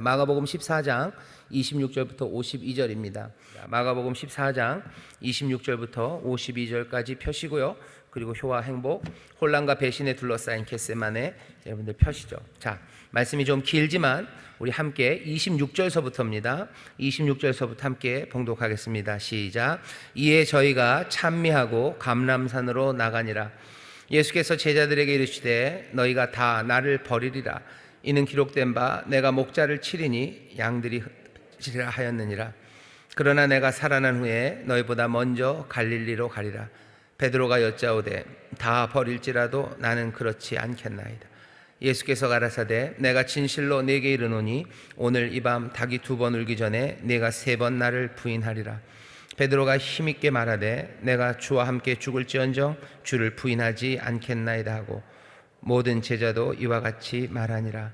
마가복음 14장 26절부터 52절입니다. 마가복음 14장 26절부터 52절까지 펴시고요. 그리고 효와 행복, 혼란과 배신에 둘러싸인 겟세마네 여러분들 펴시죠. 자, 말씀이 좀 길지만 우리 함께 26절서부터입니다. 26절서부터 함께 봉독하겠습니다. 시작. 이에 저희가 찬미하고 감람산으로 나가니라. 예수께서 제자들에게 이르시되 너희가 다 나를 버리리라. 이는 기록된 바 내가 목자를 치리니 양들이 흩으리라 하였느니라. 그러나 내가 살아난 후에 너희보다 먼저 갈릴리로 가리라. 베드로가 여짜오되 다 버릴지라도 나는 그렇지 않겠나이다. 예수께서 가라사대 내가 진실로 네게 이르노니 오늘 이 밤 닭이 2번 울기 전에 네가 3번 나를 부인하리라. 베드로가 힘있게 말하되 내가 주와 함께 죽을지언정 주를 부인하지 않겠나이다 하고 모든 제자도 이와 같이 말하니라.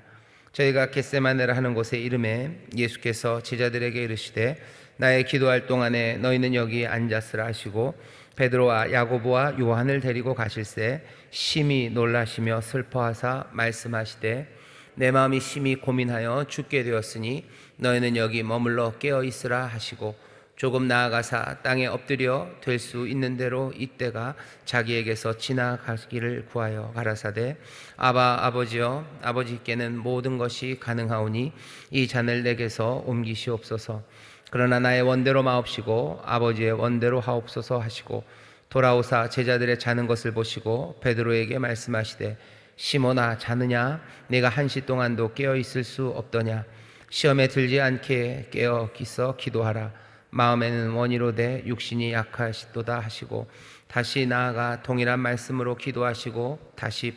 저희가 겟세마네라 하는 곳에 이름에 예수께서 제자들에게 이르시되 나의 기도할 동안에 너희는 여기 앉았으라 하시고 베드로와 야고보와 요한을 데리고 가실새 심히 놀라시며 슬퍼하사 말씀하시되 내 마음이 심히 고민하여 죽게 되었으니 너희는 여기 머물러 깨어 있으라 하시고 조금 나아가사 땅에 엎드려 될 수 있는 대로 이때가 자기에게서 지나가기를 구하여 가라사대 아바 아버지여 아버지께는 모든 것이 가능하오니 이 잔을 내게서 옮기시옵소서. 그러나 나의 원대로 마옵시고 아버지의 원대로 하옵소서 하시고 돌아오사 제자들의 자는 것을 보시고 베드로에게 말씀하시되 시몬아 자느냐 네가 1시 동안도 깨어 있을 수 없더냐. 시험에 들지 않게 깨어 있어 기도하라. 마음에는 원이로되 육신이 약하시도다 하시고 다시 나아가 동일한 말씀으로 기도하시고 다시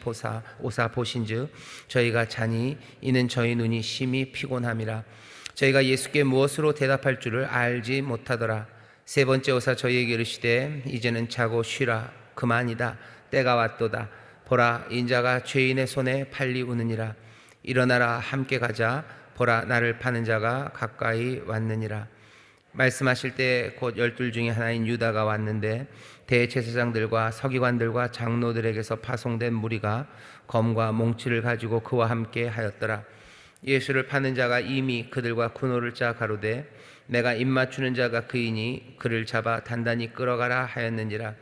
오사 보신즉 저희가 자니 이는 저희 눈이 심히 피곤함이라. 저희가 예수께 무엇으로 대답할 줄을 알지 못하더라. 3번째 오사 저희에게 이르시되 이제는 자고 쉬라. 그만이다. 때가 왔도다. 보라 인자가 죄인의 손에 팔리우느니라. 일어나라 함께 가자. 보라 나를 파는 자가 가까이 왔느니라. 말씀하실 때 곧 12 중에 하나인 유다가 왔는데 대제사장들과 서기관들과 장로들에게서 파송된 무리가 검과 몽치를 가지고 그와 함께 하였더라. 예수를 파는 자가 이미 그들과 군호를 짜 가로되 내가 입맞추는 자가 그이니 그를 잡아 단단히 끌어가라 하였느니라.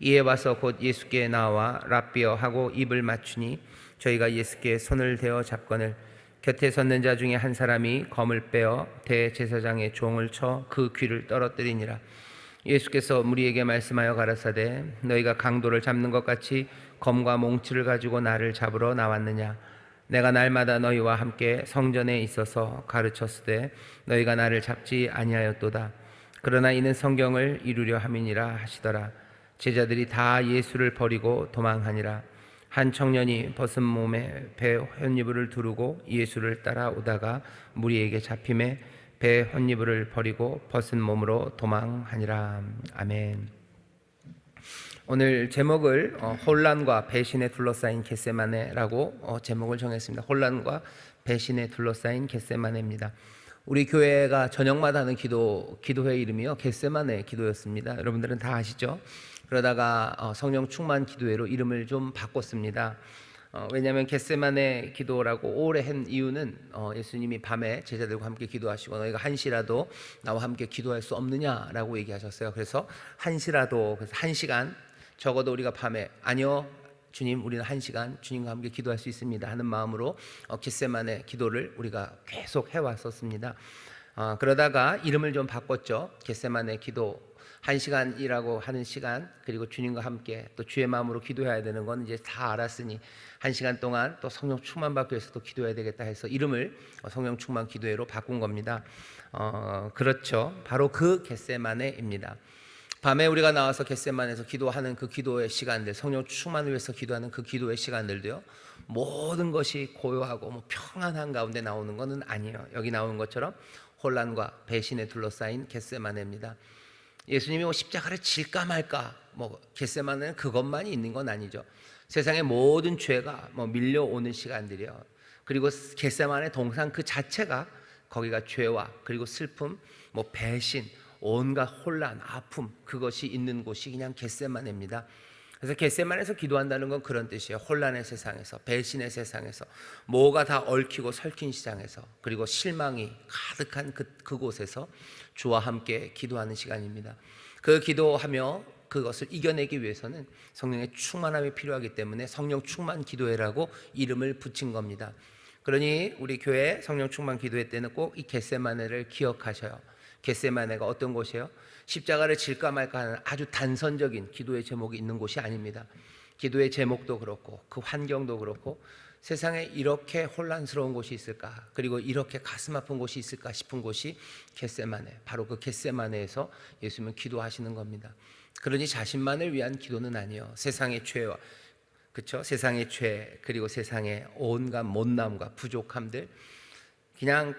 이에 와서 곧 예수께 나와 랍비어 하고 입을 맞추니 저희가 예수께 손을 대어 잡거늘 곁에 섰는 자 중에 한 사람이 검을 빼어 대제사장의 종을 쳐 그 귀를 떨어뜨리니라. 예수께서 무리에게 말씀하여 가라사대 너희가 강도를 잡는 것 같이 검과 몽치를 가지고 나를 잡으러 나왔느냐. 내가 날마다 너희와 함께 성전에 있어서 가르쳤으되 너희가 나를 잡지 아니하였도다. 그러나 이는 성경을 이루려 함이니라 하시더라. 제자들이 다 예수를 버리고 도망하니라. 한 청년이 벗은 몸에 배 혓이불을 두르고 예수를 따라오다가 무리에게 잡힘에 배 혓이불을 버리고 벗은 몸으로 도망하니라. 아멘. 오늘 제목을 혼란과 배신에 둘러싸인 겟세마네라고 제목을 정했습니다. 혼란과 배신에 둘러싸인 겟세마네입니다. 우리 교회가 저녁마다 하는 기도회 이름이요 겟세마네 기도였습니다. 여러분들은 다 아시죠? 그러다가 성령 충만 기도회로 이름을 좀 바꿨습니다. 왜냐하면 겟세마네 기도라고 오래 한 이유는 예수님이 밤에 제자들과 함께 기도하시고 너희가 1시라도 나와 함께 기도할 수 없느냐라고 얘기하셨어요. 그래서 1시라도 그래서 1시간 적어도 우리가 밤에 아니요 주님 우리는 1시간 주님과 함께 기도할 수 있습니다 하는 마음으로 겟세마네 기도를 우리가 계속 해왔었습니다. 그러다가 이름을 좀 바꿨죠. 겟세마네 기도 1시간이라고 하는 시간 그리고 주님과 함께 또 주의 마음으로 기도해야 되는 건 이제 다 알았으니 1시간 동안 또 성령 충만 받기 위해서 또 기도해야 되겠다 해서 이름을 성령 충만 기도회로 바꾼 겁니다. 그렇죠. 바로 그 겟세마네입니다. 밤에 우리가 나와서 겟세마네에서 기도하는 그 기도의 시간들 성령 충만을 위해서 기도하는 그 기도의 시간들도요 모든 것이 고요하고 평안한 가운데 나오는 것은 아니에요. 여기 나오는 것처럼 혼란과 배신에 둘러싸인 겟세마네입니다. 예수님이 십자가를 질까 말까 겟세마네는 그것만이 있는 건 아니죠. 세상의 모든 죄가 밀려오는 시간들이요. 그리고 겟세마네 동산 그 자체가 거기가 죄와 그리고 슬픔, 배신, 온갖 혼란, 아픔 그것이 있는 곳이 그냥 겟세마네입니다. 그래서 겟세마네에서 기도한다는 건 그런 뜻이에요. 혼란의 세상에서, 배신의 세상에서, 뭐가 다 얽히고 설킨 시장에서, 그리고 실망이 가득한 그곳에서 주와 함께 기도하는 시간입니다. 그 기도하며 그것을 이겨내기 위해서는 성령의 충만함이 필요하기 때문에 성령 충만 기도회라고 이름을 붙인 겁니다. 그러니 우리 교회 성령 충만 기도회 때는 꼭 이 겟세마네를 기억하셔요. 겟세마네가 어떤 곳이에요? 십자가를 질까 말까 하는 아주 단선적인 기도의 제목이 있는 곳이 아닙니다. 기도의 제목도 그렇고 그 환경도 그렇고 세상에 이렇게 혼란스러운 곳이 있을까, 그리고 이렇게 가슴 아픈 곳이 있을까 싶은 곳이 겟세마네, 바로 그 겟세마네에서 예수님은 기도하시는 겁니다. 그러니 자신만을 위한 기도는 아니에요. 세상의 죄와, 그렇죠? 세상의 죄, 그리고 세상의 온갖 못남과 부족함들, 그냥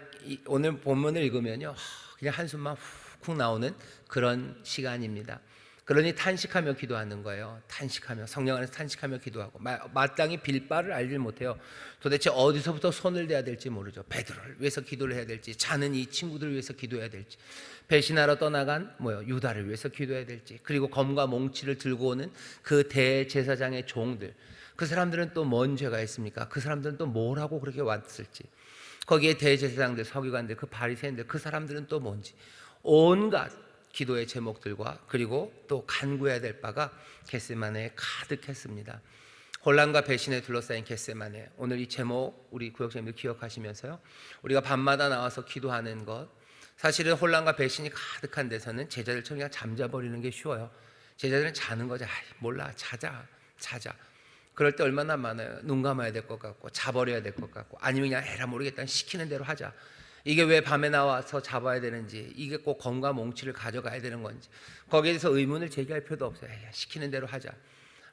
오늘 본문을 읽으면요, 그냥 한숨만 훅 나오는 그런 시간입니다. 그러니 탄식하며 기도하는 거예요. 탄식하며, 성령 안에서 탄식하며 기도하고, 마땅히 빌 바를 알지 못해요. 도대체 어디서부터 손을 대야 될지 모르죠. 베드로를 위해서 기도를 해야 될지, 자는 이 친구들을 위해서 기도해야 될지, 배신하러 떠나간 유다를 위해서 기도해야 될지, 그리고 검과 몽치를 들고 오는 그 대제사장의 종들, 그 사람들은 또 뭔 죄가 있습니까? 그 사람들은 또 뭘 하고 그렇게 왔을지, 거기에 대제사장들, 서기관들, 그 바리새인들, 그 사람들은 또 뭔지, 온갖 기도의 제목들과 그리고 또 간구해야 될 바가 겟세마네에 가득했습니다. 혼란과 배신에 둘러싸인 겟세마네, 오늘 이 제목 우리 구역장님들 기억하시면서요, 우리가 밤마다 나와서 기도하는 것, 사실은 혼란과 배신이 가득한 데서는 제자들처럼 그냥 잠자버리는 게 쉬워요. 제자들은 자는 거죠. 몰라, 자자. 그럴 때 얼마나 많아요. 눈 감아야 될 것 같고, 자버려야 될 것 같고, 아니면 그냥 에라 모르겠다, 시키는 대로 하자. 이게 왜 밤에 나와서 잡아야 되는지, 이게 꼭 검과 몽치를 가져가야 되는 건지, 거기에 대해서 의문을 제기할 필요도 없어요. 시키는 대로 하자.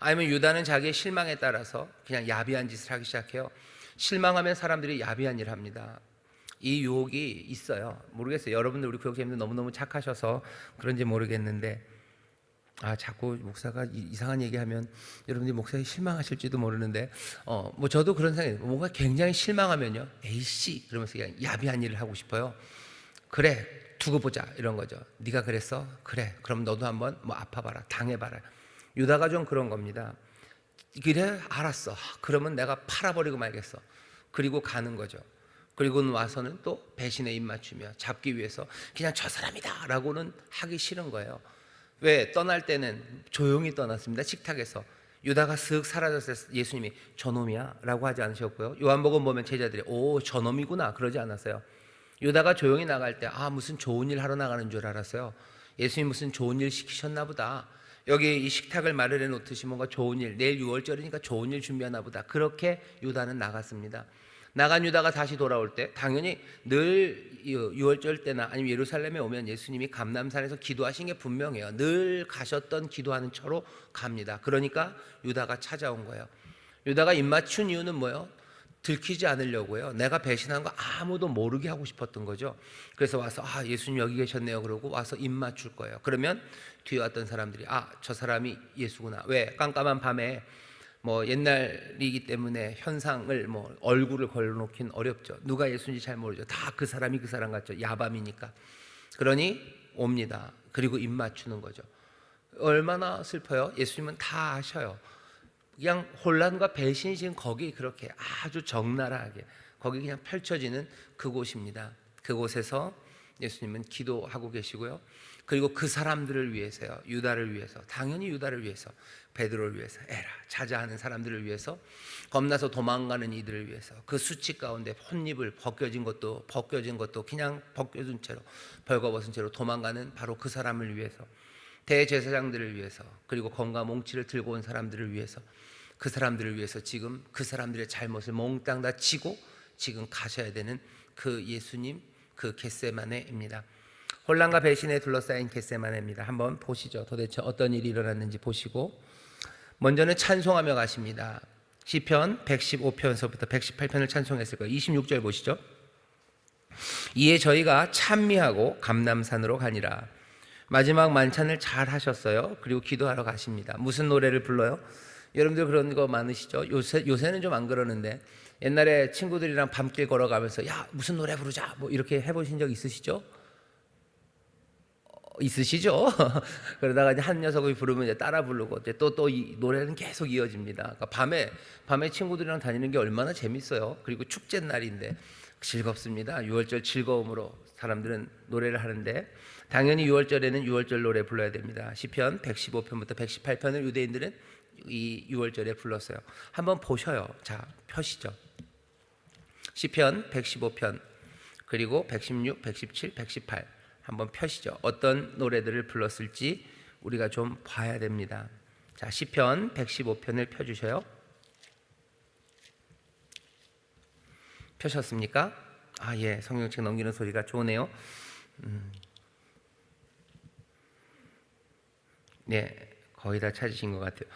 아니면 유다는 자기의 실망에 따라서 그냥 야비한 짓을 하기 시작해요. 실망하면 사람들이 야비한 일을 합니다. 이 유혹이 있어요. 모르겠어요. 여러분들, 우리 구역장님들 너무너무 착하셔서 그런지 모르겠는데, 자꾸 목사가 이상한 얘기하면 여러분들이 목사에 실망하실지도 모르는데, 저도 그런 생각이, 뭔가 굉장히 실망하면요, 에이씨 그러면서 그냥 야비한 일을 하고 싶어요. 그래, 두고 보자, 이런 거죠. 네가 그랬어? 그래, 그럼 너도 한번 아파봐라, 당해봐라. 유다가 좀 그런 겁니다. 그래, 알았어. 그러면 내가 팔아버리고 말겠어. 그리고 가는 거죠. 그리고는 와서는 또 배신에 입맞추며 잡기 위해서 그냥 저 사람이다 라고는 하기 싫은 거예요. 왜? 떠날 때는 조용히 떠났습니다. 식탁에서 유다가 쓱 사라졌을 때 예수님이 저놈이야 라고 하지 않으셨고요, 요한복음 보면 제자들이 오 저놈이구나 그러지 않았어요. 유다가 조용히 나갈 때 무슨 좋은 일 하러 나가는 줄 알았어요. 예수님 무슨 좋은 일 시키셨나 보다, 여기 이 식탁을 마련해 놓듯이 뭔가 좋은 일, 내일 6월절이니까 좋은 일 준비하나 보다, 그렇게 유다는 나갔습니다. 나간 유다가 다시 돌아올 때 당연히 늘 6월절 때나 아니면 예루살렘에 오면 예수님이 감람산에서 기도하신 게 분명해요. 늘 가셨던 기도하는 처로 갑니다. 그러니까 유다가 찾아온 거예요. 유다가 입맞춘 이유는 뭐예요? 들키지 않으려고요. 내가 배신한 거 아무도 모르게 하고 싶었던 거죠. 그래서 와서 예수님 여기 계셨네요 그러고 와서 입맞출 거예요. 그러면 뒤에 왔던 사람들이 저 사람이 예수구나. 왜? 깜깜한 밤에 옛날이기 때문에 현상을 얼굴을 걸어놓긴 어렵죠. 누가 예수인지 잘 모르죠. 다 그 사람이 그 사람 같죠. 야밤이니까. 그러니 옵니다. 그리고 입 맞추는 거죠. 얼마나 슬퍼요. 예수님은 다 아셔요. 그냥 혼란과 배신이 지금 거기 그렇게 아주 적나라하게 거기 그냥 펼쳐지는 그곳입니다. 그곳에서 예수님은 기도하고 계시고요. 그리고 그 사람들을 위해서요, 유다를 위해서, 당연히 유다를 위해서, 베드로를 위해서, 에라 자자하는 사람들을 위해서, 겁나서 도망가는 이들을 위해서, 그 수치 가운데 혼입을 벗겨진 것도 그냥 벗겨진 채로, 벌거벗은 채로 도망가는 바로 그 사람을 위해서, 대제사장들을 위해서, 그리고 검과 몽치를 들고 온 사람들을 위해서, 그 사람들을 위해서 지금 그 사람들의 잘못을 몽땅 다 지고 지금 가셔야 되는 그 예수님, 그 겟세마네입니다. 혼란과 배신에 둘러싸인 겟세마네입니다. 한번 보시죠. 도대체 어떤 일이 일어났는지 보시고, 먼저는 찬송하며 가십니다. 시편 115편서부터 118편을 찬송했을 거예요. 26절 보시죠. 이에 저희가 찬미하고 감람산으로 가니라. 마지막 만찬을 잘 하셨어요. 그리고 기도하러 가십니다. 무슨 노래를 불러요? 여러분들 그런 거 많으시죠? 요새는 좀 안 그러는데 옛날에 친구들이랑 밤길 걸어가면서 야 무슨 노래 부르자 이렇게 해보신 적 있으시죠? 있으시죠? 그러다가 이제 한 녀석이 부르면 이제 따라 부르고 이제 또 이 노래는 계속 이어집니다. 그러니까 밤에 친구들이랑 다니는 게 얼마나 재밌어요. 그리고 축제 날인데 즐겁습니다. 유월절 즐거움으로 사람들은 노래를 하는데 당연히 유월절에는 유월절 노래 불러야 됩니다. 시편 115편부터 118편을 유대인들은 이 유월절에 불렀어요. 한번 보셔요. 자, 펴시죠. 시편 115편 그리고 116, 117, 118 한번 펴시죠. 어떤 노래들을 불렀을지 우리가 좀 봐야 됩니다. 자, 시편 115편을 펴주셔요. 펴셨습니까? 아, 예, 성경책 넘기는 소리가 좋네요. 네, 거의 다 찾으신 것 같아요.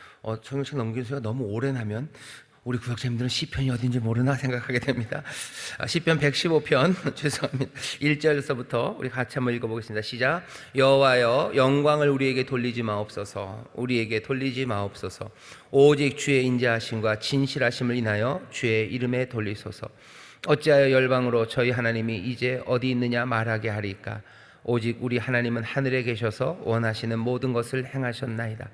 성경책 넘기는 소리가 너무 오래 나면 우리 구역자님들은 시편이 어딘지 모르나 생각하게 됩니다. 시편 115편 죄송합니다. 1절에서부터 우리 같이 한번 읽어보겠습니다. 시작. 여호와여 영광을 우리에게 돌리지 마옵소서. 우리에게 돌리지 마옵소서. 오직 주의 인자하심과 진실하심을 인하여 주의 이름에 돌리소서. 어찌하여 열방으로 저희 하나님이 이제 어디 있느냐 말하게 하리까. 오직 우리 하나님은 하늘에 계셔서 원하시는 모든 것을 행하셨나이다.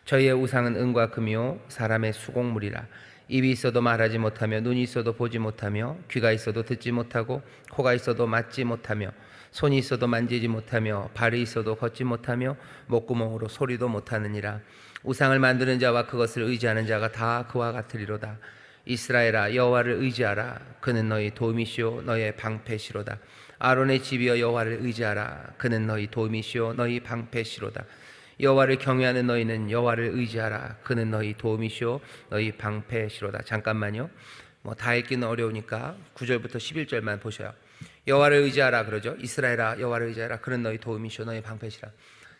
저희의 우상은 은과 금이요 사람의 수공물이라. 입이 있어도 말하지 못하며 눈이 있어도 보지 못하며 귀가 있어도 듣지 못하고 코가 있어도 맡지 못하며 손이 있어도 만지지 못하며 발이 있어도 걷지 못하며 목구멍으로 소리도 못하느니라. 우상을 만드는 자와 그것을 의지하는 자가 다 그와 같으리로다. 이스라엘아 여호와를 의지하라. 그는 너희 도움이시오 너희의 방패시로다. 아론의 집이여 여호와를 의지하라. 그는 너희 도움이시오 너희 방패시로다. 여호와를 경외하는 너희는 여호와를 의지하라. 그는 너희 도움이시오 너희 방패시로다. 잠깐만요. 다 읽기는 어려우니까 9절부터 11절만 보셔요. 여호와를 의지하라 그러죠. 이스라엘아 여호와를 의지하라. 그는 너희 도움이시오 너희 방패시라.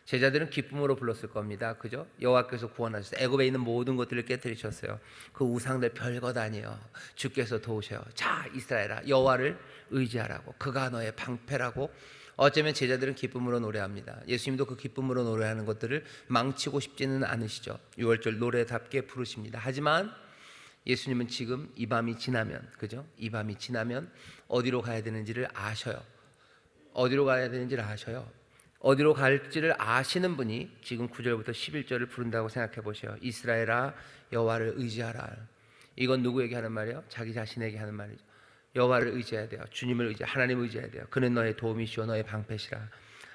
제자들은 기쁨으로 불렀을 겁니다. 그죠? 여호와께서 구원하셨어요. 애굽에 있는 모든 것들을 깨뜨리셨어요. 그 우상들 별것 아니에요. 주께서 도우셔요. 자, 이스라엘아 여호와를 의지하라고. 그가 너의 방패라고. 어쩌면 제자들은 기쁨으로 노래합니다. 예수님도 그 기쁨으로 노래하는 것들을 망치고 싶지는 않으시죠. 유월절 노래답게 부르십니다. 하지만 예수님은 지금 이 밤이 지나면, 그죠? 이 밤이 지나면 어디로 가야 되는지를 아셔요. 어디로 가야 되는지를 아셔요. 어디로 갈지를 아시는 분이 지금 9절부터 11절을 부른다고 생각해 보세요. 이스라엘아 여호와를 의지하라. 이건 누구에게 하는 말이에요? 자기 자신에게 하는 말이죠. 여호와를 의지해야 돼요. 주님을 하나님을 의지해야 돼요. 그는 너의 도움이시오 너의 방패시라.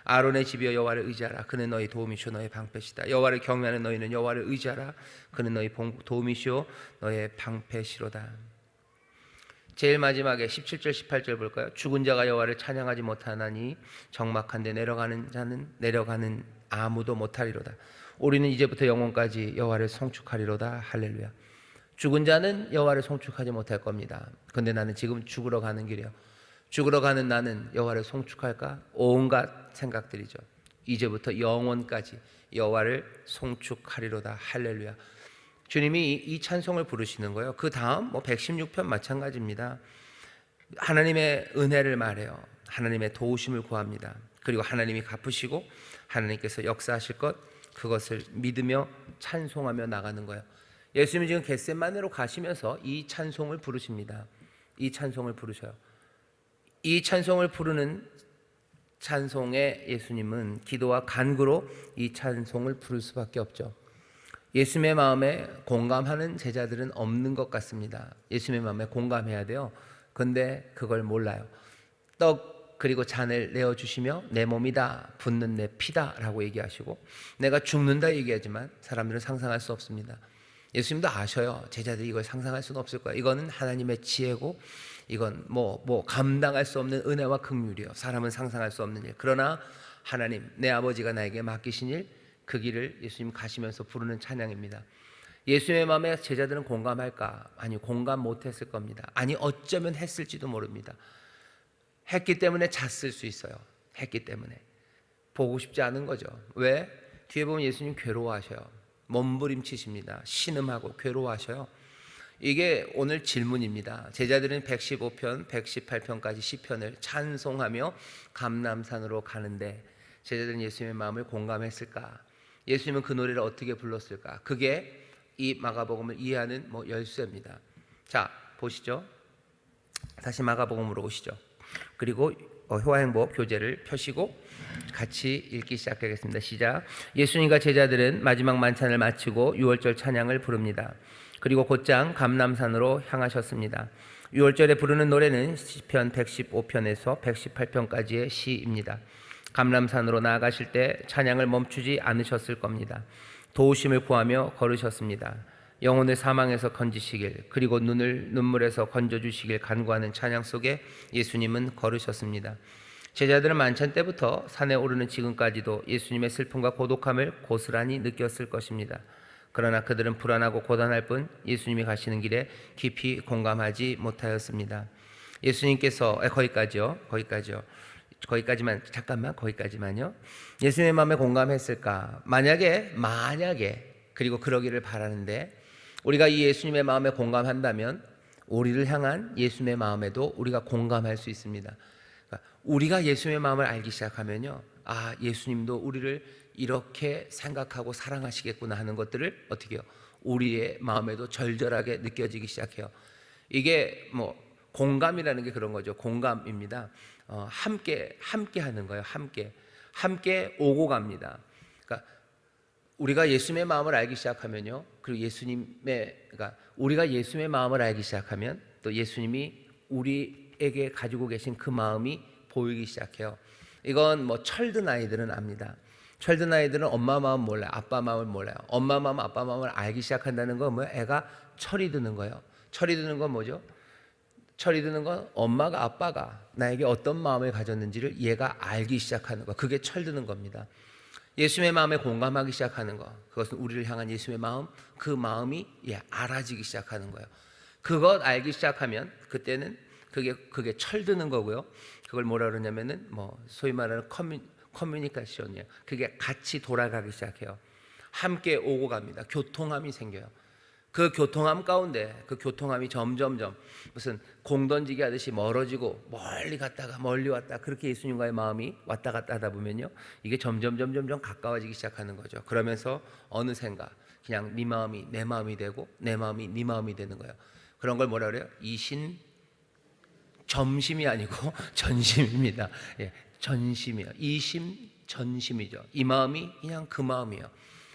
아론의 집이여 여호와를 의지하라. 그는 너희 도움이시오 너의 방패시다. 여호와를 경외하는 너희는 여호와를 의지하라. 그는 너희 도움이시오 너의 방패시로다. 제일 마지막에 17절 18절 볼까요? 죽은 자가 여호와를 찬양하지 못하나니 적막한데 내려가는 자는 내려가는 아무도 못하리로다. 우리는 이제부터 영원까지 여호와를 송축하리로다. 할렐루야. 죽은 자는 여호와를 송축하지 못할 겁니다. 근데 나는 지금 죽으러 가는 길이에요. 죽으러 가는 나는 여호와를 송축할까? 온갖 생각들이죠. 이제부터 영원까지 여호와를 송축하리로다. 할렐루야. 주님이 이 찬송을 부르시는 거예요. 그 다음 116편 마찬가지입니다. 하나님의 은혜를 말해요. 하나님의 도우심을 구합니다. 그리고 하나님이 갚으시고 하나님께서 역사하실 것, 그것을 믿으며 찬송하며 나가는 거예요. 예수님이 지금 겟세마네로 가시면서 이 찬송을 부르십니다. 이 찬송을 부르셔요. 이 찬송을 부르는 찬송에 예수님은 기도와 간구로 이 찬송을 부를 수밖에 없죠. 예수님의 마음에 공감하는 제자들은 없는 것 같습니다. 예수님의 마음에 공감해야 돼요. 근데 그걸 몰라요. 떡 그리고 잔을 내어주시며 내 몸이다 붓는 내 피다 라고 얘기하시고 내가 죽는다 얘기하지만 사람들은 상상할 수 없습니다. 예수님도 아셔요. 제자들이 이걸 상상할 수는 없을 거야. 이거는 하나님의 지혜고 이건 감당할 수 없는 은혜와 긍휼이에요. 사람은 상상할 수 없는 일. 그러나 하나님 내 아버지가 나에게 맡기신 일, 그 길을 예수님 가시면서 부르는 찬양입니다. 예수님의 마음에 제자들은 공감할까? 아니, 공감 못했을 겁니다. 아니, 어쩌면 했을지도 모릅니다. 했기 때문에 잤을 수 있어요. 했기 때문에 보고 싶지 않은 거죠. 왜? 뒤에 보면 예수님 괴로워하셔요. 몸부림치십니다. 신음하고 괴로워하셔요. 이게 오늘 질문입니다. 제자들은 115편, 118편까지 시편을 찬송하며 감람산으로 가는데 제자들은 예수님의 마음을 공감했을까? 예수님은 그 노래를 어떻게 불렀을까? 그게 이 마가복음을 이해하는 열쇠입니다. 자, 보시죠. 다시 마가복음으로 오시죠. 그리고 효화행복 교재를 펴시고 같이 읽기 시작하겠습니다. 시작. 예수님과 제자들은 마지막 만찬을 마치고 유월절 찬양을 부릅니다. 그리고 곧장 감람산으로 향하셨습니다. 유월절에 부르는 노래는 시편 115편에서 118편까지의 시입니다. 감람산으로 나아가실 때 찬양을 멈추지 않으셨을 겁니다. 도우심을 구하며 걸으셨습니다. 영혼을 사망에서 건지시길, 그리고 눈물에서 건져주시길 간구하는 찬양 속에 예수님은 걸으셨습니다. 제자들은 만찬 때부터 산에 오르는 지금까지도 예수님의 슬픔과 고독함을 고스란히 느꼈을 것입니다. 그러나 그들은 불안하고 고단할 뿐 예수님이 가시는 길에 깊이 공감하지 못하였습니다. 예수님께서 거기까지만요. 예수님의 마음에 공감했을까? 만약에 그리고 그러기를 바라는데, 우리가 이 예수님의 마음에 공감한다면 우리를 향한 예수님의 마음에도 우리가 공감할 수 있습니다. 그러니까 우리가 예수님의 마음을 알기 시작하면요, 아, 예수님도 우리를 이렇게 생각하고 사랑하시겠구나 하는 것들을 어떻게 해요? 우리의 마음에도 절절하게 느껴지기 시작해요. 이게 뭐 공감이라는 게 그런 거죠. 공감입니다. 함께 하는 거예요. 함께 오고 갑니다. 그러니까 우리가 예수님의 마음을 알기 시작하면요, 그리고 그러니까 우리가 예수님의 마음을 알기 시작하면 또 예수님이 우리에게 가지고 계신 그 마음이 보이기 시작해요. 이건 뭐 철든 아이들은 압니다. 철든 아이들은 엄마 마음 몰라요. 아빠 마음을 몰라요. 엄마 마음, 아빠 마음을 알기 시작한다는 건 뭐예요? 애가 철이 드는 거예요. 철이 드는 건 뭐죠? 철이 드는 건 엄마가, 아빠가 나에게 어떤 마음을 가졌는지를 얘가 알기 시작하는 거. 그게 철드는 겁니다. 예수님의 마음에 공감하기 시작하는 거, 그것은 우리를 향한 예수님의 마음, 그 마음이 알아지기 시작하는 거예요. 그것 알기 시작하면 그때는 그게 철드는 거고요. 그걸 뭐라 그러냐면은 소위 말하는 커뮤니케이션이에요. 그게 같이 돌아가기 시작해요. 함께 오고 갑니다. 교통함이 생겨요. 그 교통함 가운데 그 교통함이 점점점 무슨 공 던지기 하듯이 멀어지고 멀리 갔다가 멀리 왔다, 그렇게 예수님과의 마음이 왔다 갔다 하다 보면요, 이게 점점 가까워지기 시작하는 거죠. 그러면서 어느샌가 그냥 네 마음이 내 마음이 되고 내 마음이 네 마음이 되는 거예요. 그런 걸 뭐라 그래요? 점심이 아니고 전심입니다. 전심이요. 전심이죠. 이 마음이 그냥 그 마음이요.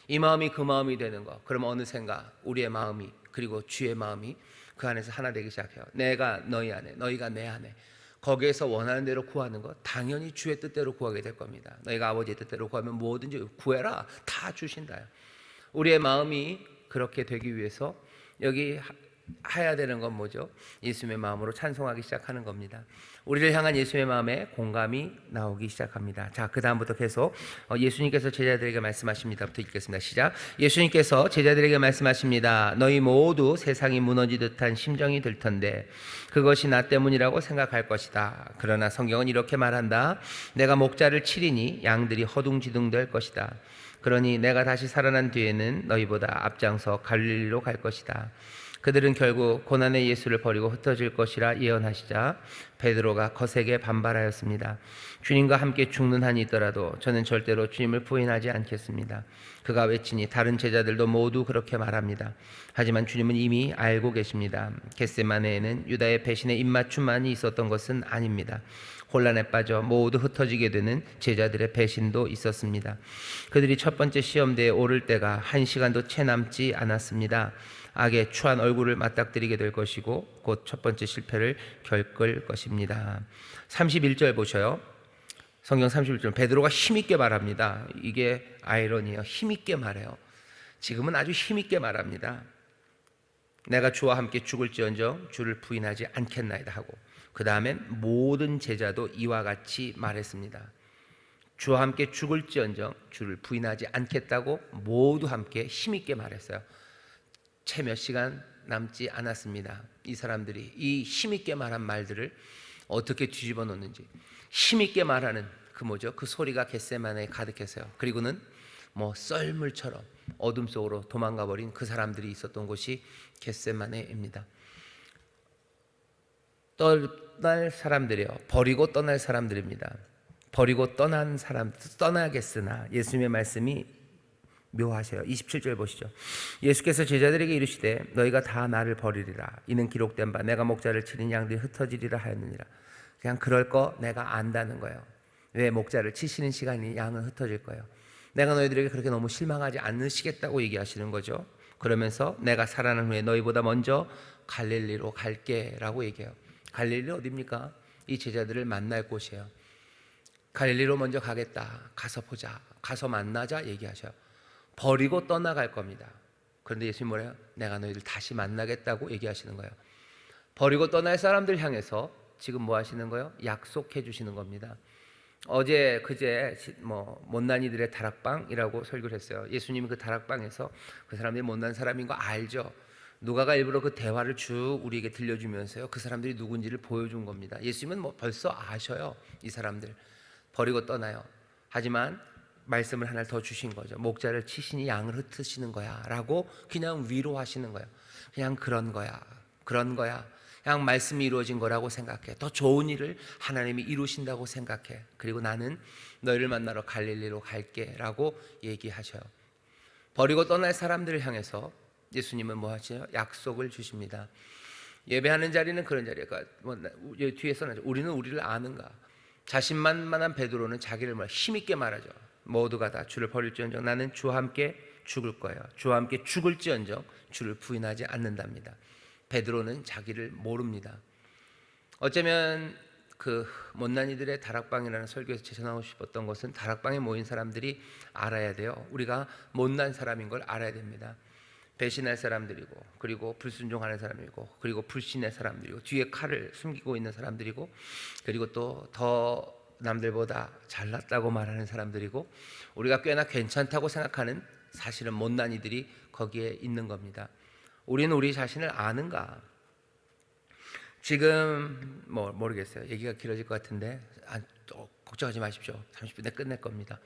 이 마음이 그 마음이 되는 거. 그러면 어느샌가 우리의 마음이, 그리고 주의 마음이 그 안에서 하나 되기 시작해요. 내가 너희 안에, 너희가 내 안에. 거기에서 원하는 대로 구하는 것, 당연히 주의 뜻대로 구하게 될 겁니다. 너희가 아버지의 뜻대로 구하면 뭐든지 구해라, 다 주신다요. 우리의 마음이 그렇게 되기 위해서 여기 해야 되는 건 뭐죠? 예수님의 마음으로 찬송하기 시작하는 겁니다. 우리를 향한 예수님의 마음에 공감이 나오기 시작합니다. 자, 그 다음부터 계속 예수님께서 제자들에게 말씀하십니다부터 읽겠습니다. 시작. 예수님께서 제자들에게 말씀하십니다. 너희 모두 세상이 무너지 듯한 심정이 들 텐데 그것이 나 때문이라고 생각할 것이다. 그러나 성경은 이렇게 말한다. 내가 목자를 치리니 양들이 허둥지둥 될 것이다. 그러니 내가 다시 살아난 뒤에는 너희보다 앞장서 갈릴리로 갈 것이다. 그들은 결국 고난의 예수를 버리고 흩어질 것이라 예언하시자 베드로가 거세게 반발하였습니다. 주님과 함께 죽는 한이 있더라도 저는 절대로 주님을 부인하지 않겠습니다. 그가 외치니 다른 제자들도 모두 그렇게 말합니다. 하지만 주님은 이미 알고 계십니다. 겟세마네에는 유다의 배신의 입맞춤만이 있었던 것은 아닙니다. 혼란에 빠져 모두 흩어지게 되는 제자들의 배신도 있었습니다. 그들이 첫 번째 시험대에 오를 때가 1시간도 채 남지 않았습니다. 악의 추한 얼굴을 맞닥뜨리게 될 것이고 곧 첫 번째 실패를 겪을 것입니다. 31절 보셔요. 성경 31절 베드로가 힘있게 말합니다. 이게 아이러니예요. 힘있게 말해요. 지금은 아주 힘있게 말합니다. 내가 주와 함께 죽을지언정 주를 부인하지 않겠나이다 하고, 그 다음엔 모든 제자도 이와 같이 말했습니다. 주와 함께 죽을지언정 주를 부인하지 않겠다고 모두 함께 힘있게 말했어요. 채 몇 시간 남지 않았습니다. 이 사람들이 이 힘있게 말한 말들을 어떻게 뒤집어 놓는지, 힘있게 말하는 그 소리가 겟세마네에 가득했어요. 그리고는 썰물처럼 어둠 속으로 도망가 버린 그 사람들이 있었던 곳이 겟세마네입니다. 떠날 사람들이요, 버리고 떠날 사람들입니다. 버리고 떠난 사람, 떠나겠으나 예수님의 말씀이 묘하세요. 27절 보시죠. 예수께서 제자들에게 이르시되 너희가 다 나를 버리리라. 이는 기록된 바 내가 목자를 치는 양들이 흩어지리라 하였느니라. 그냥 그럴 거 내가 안다는 거예요. 왜? 목자를 치시는 시간이 양은 흩어질 거예요. 내가 너희들에게 그렇게 너무 실망하지 않으시겠다고 얘기하시는 거죠. 그러면서 내가 살아난 후에 너희보다 먼저 갈릴리로 갈게 라고 얘기해요. 갈릴리 어디입니까? 이 제자들을 만날 곳이에요. 갈릴리로 먼저 가겠다. 가서 보자. 가서 만나자 얘기하셔요. 버리고 떠나갈 겁니다. 그런데 예수님 뭐래요? 내가 너희들 다시 만나겠다고 얘기하시는 거예요. 버리고 떠날 사람들 향해서 지금 뭐 하시는 거예요? 약속해 주시는 겁니다. 어제 그제 못난이들의 다락방이라고 설교를 했어요. 예수님이 그 다락방에서 그 사람들이 못난 사람인 거 알죠. 누가가 일부러 그 대화를 쭉 우리에게 들려주면서요, 그 사람들이 누군지를 보여준 겁니다. 예수님은 뭐 벌써 아셔요. 이 사람들 버리고 떠나요. 하지만 말씀을 하나 더 주신 거죠. 목자를 치시니 양을 흩으시는 거야 라고 그냥 위로하시는 거예요. 그냥 그런 거야, 그런 거야. 그냥 말씀이 이루어진 거라고 생각해. 더 좋은 일을 하나님이 이루신다고 생각해. 그리고 나는 너희를 만나러 갈릴리로 갈게 라고 얘기하셔요. 버리고 떠날 사람들을 향해서 예수님은 뭐 하시죠? 약속을 주십니다. 예배하는 자리는 그런 자리예요. 뒤에서는 우리는 우리를 아는가. 자신만만한 베드로는 자기를 힘있게 말하죠. 모두가 다 주를 버릴지언정 나는 주와 함께 죽을 거예요. 주와 함께 죽을지언정 주를 부인하지 않는답니다. 베드로는 자기를 모릅니다. 어쩌면 그 못난이들의 다락방이라는 설교에서 제시하고 싶었던 것은 다락방에 모인 사람들이 알아야 돼요. 우리가 못난 사람인 걸 알아야 됩니다. 배신할 사람들이고, 그리고 불순종하는 사람이고, 그리고 불신의 사람들이고, 뒤에 칼을 숨기고 있는 사람들이고, 그리고 또 더 남들보다 잘났다고 말하는 사람들이고, 우리가 꽤나 괜찮다고 생각하는 사실은 못난이들이 거기에 있는 겁니다. 우리는 우리 자신을 아는가? 지금 모르겠어요. 얘기가 길어질 것 같은데 걱정하지 마십시오. 30분에 끝낼 겁니다.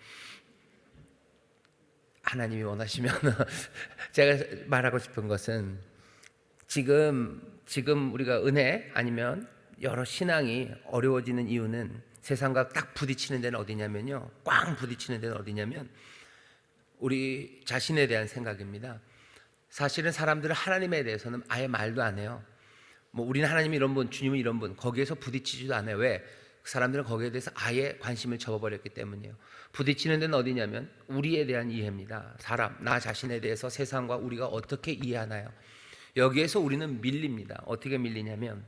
하나님이 원하시면 제가 말하고 싶은 것은 지금 우리가 은혜 아니면 여러 신앙이 어려워지는 이유는 세상과 딱 부딪히는 데는 어디냐면요, 꽝 부딪히는 데는 어디냐면 우리 자신에 대한 생각입니다. 사실은 사람들은 하나님에 대해서는 아예 말도 안 해요. 우리는 하나님이 이런 분, 주님은 이런 분, 거기에서 부딪히지도 않아요. 왜? 그 사람들은 거기에 대해서 아예 관심을 접어버렸기 때문이에요. 부딪히는 데는 어디냐면 우리에 대한 이해입니다. 사람, 나 자신에 대해서 세상과 우리가 어떻게 이해하나요? 여기에서 우리는 밀립니다. 어떻게 밀리냐면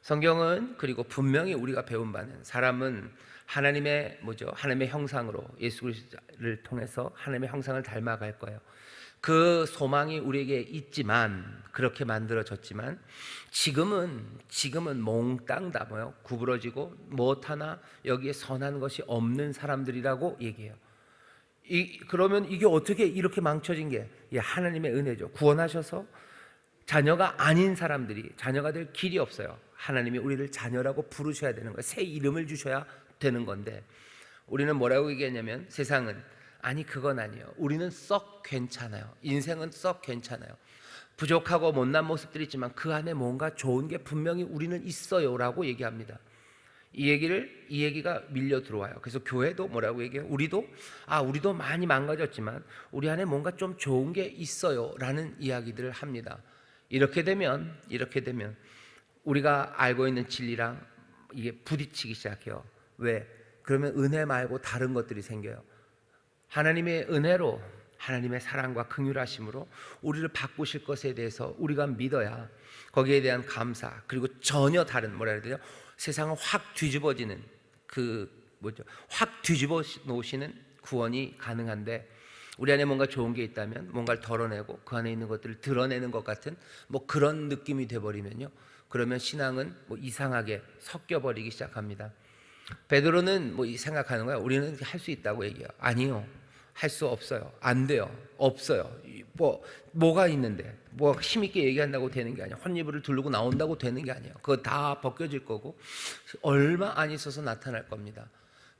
성경은, 그리고 분명히 우리가 배운 바는 사람은 하나님의 하나님의 형상으로, 예수 그리스도를 통해서 하나님의 형상을 닮아갈 거예요. 그 소망이 우리에게 있지만, 그렇게 만들어졌지만 지금은 몽땅 다 구부러지고 무엇 하나 여기에 선한 것이 없는 사람들이라고 얘기해요. 그러면 이게 어떻게 이렇게 망쳐진 게 하나님의 은혜죠. 구원하셔서 자녀가 아닌 사람들이 자녀가 될 길이 없어요. 하나님이 우리를 자녀라고 부르셔야 되는 거예요. 새 이름을 주셔야 되는 건데, 우리는 뭐라고 얘기했냐면 세상은 아니 그건 아니에요. 우리는 썩 괜찮아요. 인생은 썩 괜찮아요. 부족하고 못난 모습들이 있지만 그 안에 뭔가 좋은 게 분명히 우리는 있어요 라고 얘기합니다. 이 얘기가 밀려 들어와요. 그래서 교회도 뭐라고 얘기해요? 우리도 많이 망가졌지만 우리 안에 뭔가 좀 좋은 게 있어요 라는 이야기들을 합니다. 이렇게 되면 우리가 알고 있는 진리랑 이게 부딪히기 시작해요. 왜? 그러면 은혜 말고 다른 것들이 생겨요. 하나님의 은혜로, 하나님의 사랑과 긍휼하심으로 우리를 바꾸실 것에 대해서 우리가 믿어야 거기에 대한 감사, 그리고 전혀 다른 세상을 확 뒤집어지는 확 뒤집어 놓으시는 구원이 가능한데, 우리 안에 뭔가 좋은 게 있다면 뭔가를 덜어내고 그 안에 있는 것들을 드러내는 것 같은 그런 느낌이 돼버리면요, 그러면 신앙은 이상하게 섞여버리기 시작합니다. 베드로는 생각하는 거야. 우리는 할 수 있다고 얘기해요. 아니요, 할 수 없어요. 안 돼요. 없어요. 뭐가 있는데 힘있게 얘기한다고 되는 게 아니에요. 혼이불을 두르고 나온다고 되는 게 아니에요. 그거 다 벗겨질 거고 얼마 안 있어서 나타날 겁니다.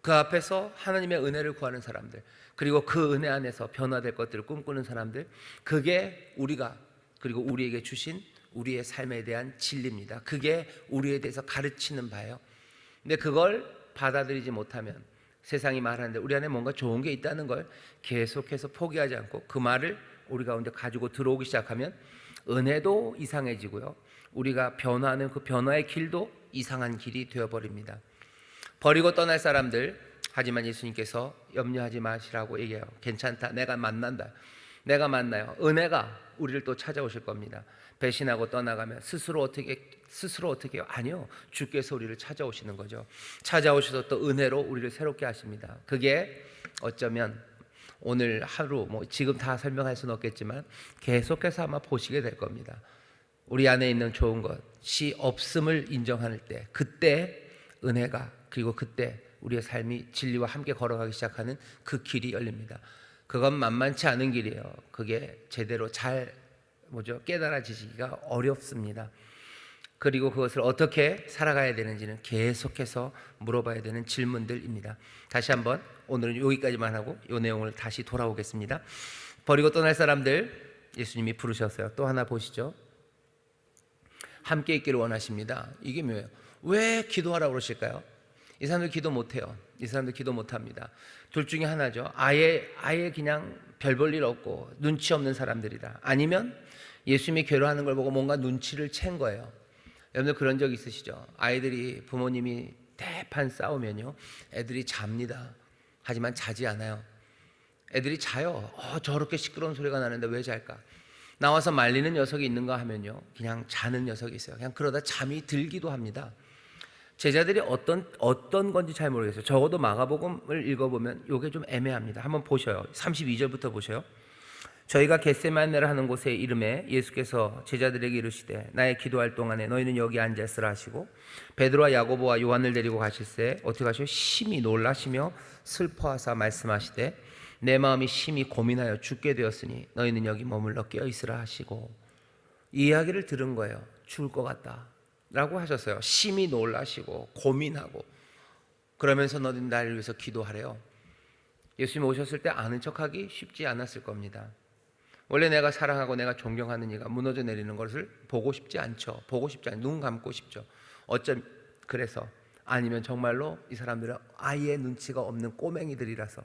그 앞에서 하나님의 은혜를 구하는 사람들, 그리고 그 은혜 안에서 변화될 것들을 꿈꾸는 사람들, 그게 우리가, 그리고 우리에게 주신 우리의 삶에 대한 진리입니다. 그게 우리에 대해서 가르치는 바예요. 근데 그걸 받아들이지 못하면, 세상이 말하는데 우리 안에 뭔가 좋은 게 있다는 걸 계속해서 포기하지 않고 그 말을 우리 가운데 가지고 들어오기 시작하면 은혜도 이상해지고요, 우리가 변화하는 그 변화의 길도 이상한 길이 되어버립니다. 버리고 떠날 사람들, 하지만 예수님께서 염려하지 마시라고 얘기해요. 괜찮다. 내가 만난다. 내가 만나요. 은혜가 우리를 또 찾아오실 겁니다. 배신하고 떠나가면 스스로 어떻게 해요? 아니요. 주께서 우리를 찾아오시는 거죠. 찾아오셔서 또 은혜로 우리를 새롭게 하십니다. 그게 어쩌면 오늘 하루 지금 다 설명할 수는 없겠지만 계속해서 아마 보시게 될 겁니다. 우리 안에 있는 좋은 것이 없음을 인정할 때, 그때 은혜가, 그리고 그때 우리의 삶이 진리와 함께 걸어가기 시작하는 그 길이 열립니다. 그건 만만치 않은 길이에요. 그게 제대로 잘 깨달아지기가 어렵습니다. 그리고 그것을 어떻게 살아가야 되는지는 계속해서 물어봐야 되는 질문들입니다. 다시 한번 오늘은 여기까지만 하고 이 내용을 다시 돌아오겠습니다. 버리고 떠날 사람들, 예수님이 부르셨어요. 또 하나 보시죠. 함께 있기를 원하십니다. 이게 뭐예요? 왜 기도하라고 그러실까요? 이 사람들 기도 못해요. 이 사람들 기도 못합니다. 둘 중에 하나죠. 아예 그냥 별 볼 일 없고 눈치 없는 사람들이다. 아니면 예수님이 괴로워하는 걸 보고 뭔가 눈치를 챈 거예요. 여러분들 그런 적 있으시죠? 아이들이 부모님이 대판 싸우면요, 애들이 잡니다. 하지만 자지 않아요. 애들이 자요. 저렇게 시끄러운 소리가 나는데 왜 잘까? 나와서 말리는 녀석이 있는가 하면요, 그냥 자는 녀석이 있어요. 그냥 그러다 잠이 들기도 합니다. 제자들이 어떤 건지 잘 모르겠어요. 적어도 마가복음을 읽어보면 이게 좀 애매합니다. 한번 보셔요. 32절부터 보셔요. 저희가 겟세마네를 하는 곳에 이름에 예수께서 제자들에게 이르시되 나의 기도할 동안에 너희는 여기 앉아 있으라 하시고 베드로와 야고보와 요한을 데리고 가실새 어떻게 하시오? 심히 놀라시며 슬퍼하사 말씀하시되 내 마음이 심히 고민하여 죽게 되었으니 너희는 여기 머물러 깨어 있으라 하시고, 이 이야기를 들은 거예요. 죽을 것 같다 라고 하셨어요. 심히 놀라시고 고민하고, 그러면서 너희는 나를 위해서 기도하래요. 예수님 오셨을 때 아는 척하기 쉽지 않았을 겁니다. 원래 내가 사랑하고 내가 존경하는 이가 무너져 내리는 것을 보고 싶지 않죠. 눈 감고 싶죠. 그래서 아니면 정말로 이 사람들은 아예 눈치가 없는 꼬맹이들이라서,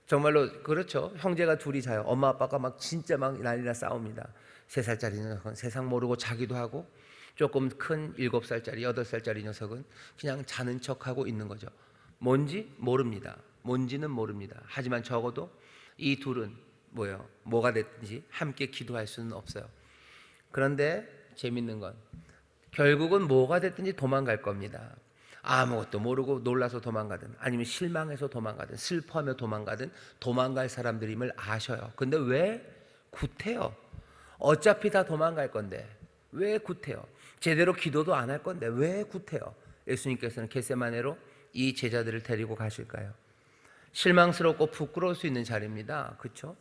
정말로 그렇죠. 형제가 둘이 자요. 엄마 아빠가 진짜 난리나 싸웁니다. 3살짜리 녀석은 세상 모르고 자기도 하고, 조금 큰 7살짜리 8살짜리 녀석은 그냥 자는 척하고 있는 거죠. 뭔지는 모릅니다. 하지만 적어도 이 둘은 뭐가 됐든지 함께 기도할 수는 없어요. 그런데 재밌는 건 결국은 뭐가 됐든지 도망갈 겁니다. 아무것도 모르고 놀라서 도망가든 아니면 실망해서 도망가든 슬퍼하며 도망가든 도망갈 사람들임을 아셔요. 근데 왜 굿해요? 어차피 다 도망갈 건데 왜 굿해요? 제대로 기도도 안 할 건데 왜 굿해요? 예수님께서는 겟세마네로 이 제자들을 데리고 가실까요? 실망스럽고 부끄러울 수 있는 자리입니다. 그렇죠?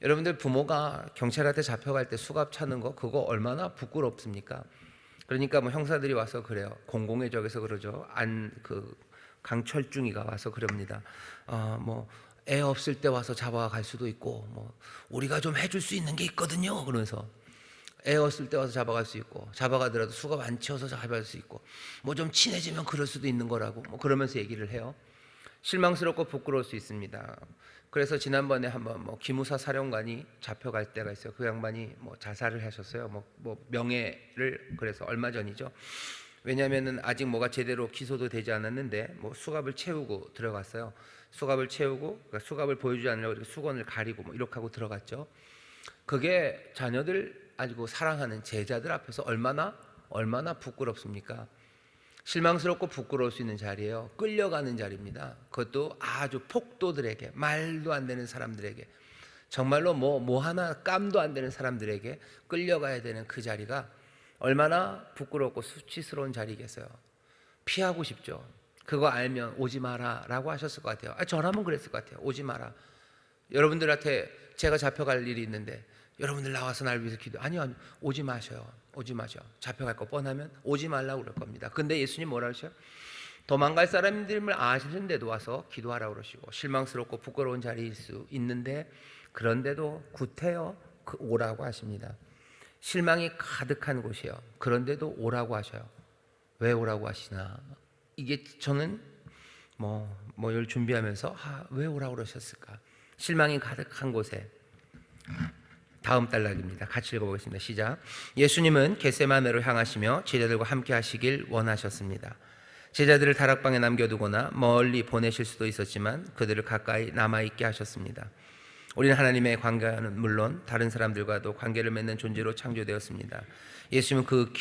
여러분들 부모가 경찰한테 잡혀갈 때 수갑 차는 거 그거 얼마나 부끄럽습니까? 그러니까 형사들이 와서 그래요. 공공의 적에서 그러죠. 강철중이가 와서 그럽니다. 애 없을 때 와서 잡아갈 수도 있고 우리가 좀 해줄 수 있는 게 있거든요. 그러면서 애 없을 때 와서 잡아갈 수 있고, 잡아가더라도 수갑 안 채워서 잡아갈 수 있고, 좀 친해지면 그럴 수도 있는 거라고 그러면서 얘기를 해요. 실망스럽고 부끄러울 수 있습니다. 그래서 지난번에 한번 기무사 사령관이 잡혀갈 때가 있어요. 그 양반이 자살을 하셨어요. 명예를, 그래서 얼마 전이죠. 왜냐하면은 아직 뭐가 제대로 기소도 되지 않았는데 수갑을 채우고 들어갔어요. 수갑을 채우고, 그러니까 수갑을 보여주지 않으려고 이렇게 수건을 가리고 이렇게 하고 들어갔죠. 그게 자녀들 아니고 사랑하는 제자들 앞에서 얼마나 부끄럽습니까? 실망스럽고 부끄러울 수 있는 자리예요. 끌려가는 자리입니다. 그것도 아주 폭도들에게, 말도 안 되는 사람들에게, 정말로 뭐 하나 깜도 안 되는 사람들에게 끌려가야 되는 그 자리가 얼마나 부끄럽고 수치스러운 자리겠어요. 피하고 싶죠. 그거 알면 오지 마라 라고 하셨을 것 같아요. 저라면 그랬을 것 같아요. 오지 마라. 여러분들한테 제가 잡혀갈 일이 있는데 여러분들 나와서 날 위해서 아니요, 오지 마셔요. 잡혀갈 거 뻔하면 오지 말라고 그럴 겁니다. 근데 예수님 뭐라 하셔요? 도망갈 사람들임을 아시는데도 와서 기도하라고 그러시고, 실망스럽고 부끄러운 자리일 수 있는데 그런데도 굿해요. 오라고 하십니다. 실망이 가득한 곳이에요. 그런데도 오라고 하셔요. 왜 오라고 하시나? 이게 저는 이걸 준비하면서 왜 오라고 그러셨을까? 실망이 가득한 곳에 다음 단락입니다. 같이 읽어보겠습니다. 시작. 예수님은 겟세마네로 향하시며 제자들과 함께 하시길 원하셨습니다. 제자들을 다락방에 남겨두거나 멀리 보내실 수도 있었지만 그들을 가까이 남아있게 하셨습니다. 우리는 하나님의 관계는 물론 다른 사람들과도 관계를 맺는 존재로 창조되었습니다. 예수님은 그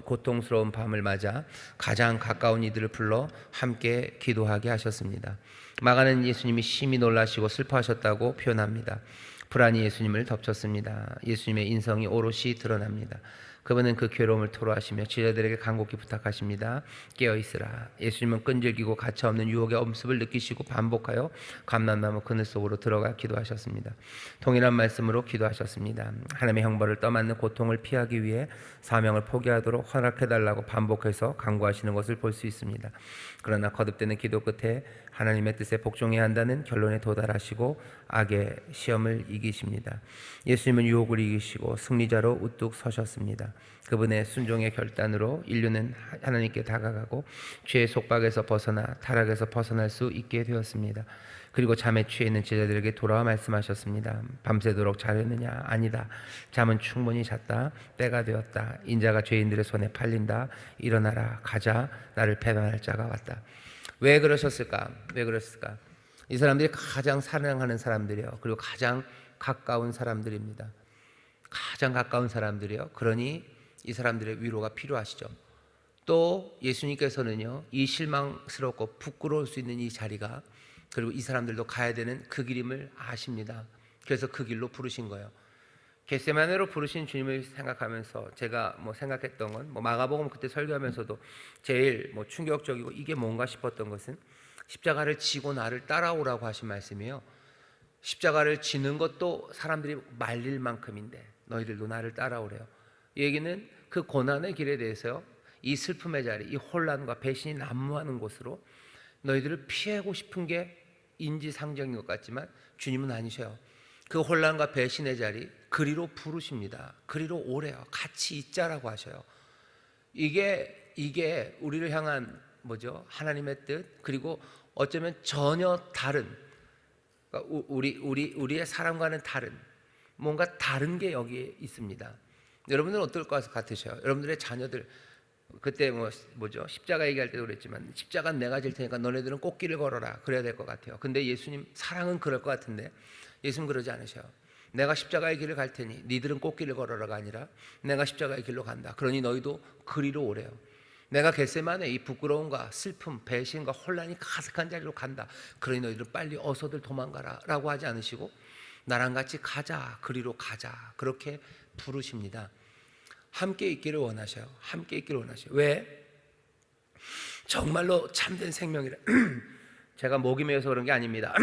고통스러운 밤을 맞아 가장 가까운 이들을 불러 함께 기도하게 하셨습니다. 마가는 예수님이 심히 놀라시고 슬퍼하셨다고 표현합니다. 불안이 예수님을 덮쳤습니다. 예수님의 인성이 오롯이 드러납니다. 그분은 그 괴로움을 토로하시며 제자들에게 간곡히 부탁하십니다. 깨어있으라. 예수님은 끈질기고 가차없는 유혹의 엄습을 느끼시고 반복하여 감람나무 그늘 속으로 들어가 기도하셨습니다. 동일한 말씀으로 기도하셨습니다. 하나님의 형벌을 떠맡는 고통을 피하기 위해 사명을 포기하도록 허락해달라고 반복해서 간구하시는 것을 볼 수 있습니다. 그러나 거듭되는 기도 끝에 하나님의 뜻에 복종해야 한다는 결론에 도달하시고 악의 시험을 이기십니다. 예수님은 유혹을 이기시고 승리자로 우뚝 서셨습니다. 그분의 순종의 결단으로 인류는 하나님께 다가가고 죄의 속박에서 벗어나 타락에서 벗어날 수 있게 되었습니다. 그리고 잠에 취해 있는 제자들에게 돌아와 말씀하셨습니다. 밤새도록 자려느냐? 아니다. 잠은 충분히 잤다. 때가 되었다. 인자가 죄인들의 손에 팔린다. 일어나라. 가자. 나를 배반할 자가 왔다. 왜 그러셨을까? 왜 그랬을까? 이 사람들이 가장 사랑하는 사람들이요. 그리고 가장 가까운 사람들입니다. 가장 가까운 사람들이요. 그러니 이 사람들의 위로가 필요하시죠. 또 예수님께서는요, 이 실망스럽고 부끄러울 수 있는 이 자리가, 그리고 이 사람들도 가야 되는 그 길임을 아십니다. 그래서 그 길로 부르신 거예요. 겟세마네로 부르신 주님을 생각하면서 제가 생각했던 건 마가복음 그때 설교하면서도 제일 충격적이고 이게 뭔가 싶었던 것은 십자가를 지고 나를 따라오라고 하신 말씀이에요. 십자가를 지는 것도 사람들이 말릴 만큼인데 너희들도 나를 따라오래요. 이 얘기는 그 고난의 길에 대해서요, 이 슬픔의 자리, 이 혼란과 배신이 난무하는 곳으로 너희들을 피하고 싶은 게 인지상정인 것 같지만 주님은 아니셔요. 그 혼란과 배신의 자리 그리로 부르십니다. 그리로 오래요. 같이 있자라고 하셔요. 이게 우리를 향한 하나님의 뜻, 그리고 어쩌면 전혀 다른, 그러니까 우리의 사람과는 다른 뭔가 다른 게 여기에 있습니다. 여러분들은 어떨 것 같으셔요? 여러분들의 자녀들 그때 십자가 얘기할 때도 그랬지만 십자가는 내가 질 테니까 너네들은 꽃길을 걸어라 그래야 될 것 같아요. 근데 예수님 사랑은 그럴 것 같은데 예수님 그러지 않으셔요. 내가 십자가의 길을 갈 테니 니들은 꽃길을 걸어라가 아니라 내가 십자가의 길로 간다. 그러니 너희도 그리로 오래요. 내가 겟세마네 이 부끄러움과 슬픔, 배신과 혼란이 가득한 자리로 간다. 그러니 너희들 빨리 어서들 도망가라 라고 하지 않으시고 나랑 같이 가자, 그리로 가자, 그렇게 부르십니다. 함께 있기를 원하셔요. 함께 있기를 원하셔요. 왜? 정말로 참된 생명이라 제가 목이 메어서 그런 게 아닙니다.